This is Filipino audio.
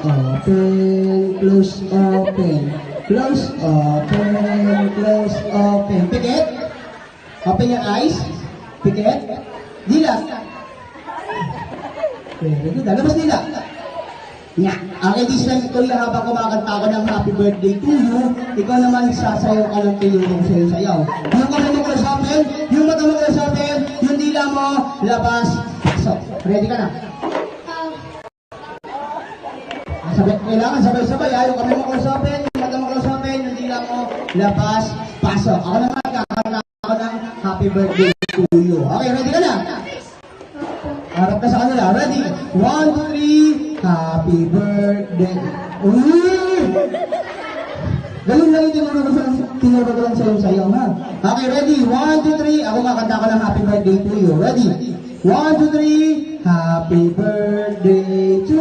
Open, close, open. Close, open, close, open. Pikit. Open your eyes. Pikit. Dila. Very good. Labas dila. Nga. Okay, this time, kuya, habang kumakanta ako ng happy birthday to you, ikaw naman sasayaw ka ng tuyulong sayaw. Yung kamay mo close open, yung mata mo close open, yung dila mo, labas. So, ready ka na? Kailangan sabay-sabay, yung kamay mo close open, yung mata mo close open, yung dila mo, labas, pasok. Ako naman, kakanta ako ng happy birthday to you. Okay, ready ka na? Harap ka sa kanila. Ready? 1, 2, 3. Happy birthday. Ganun lang yung tinuro ko lang sa'yo sayaw, ha? Okay, ready? 1, 2, 3. Ako kakanta ko ng happy birthday to you. Ready? 1, 2, 3. Happy birthday to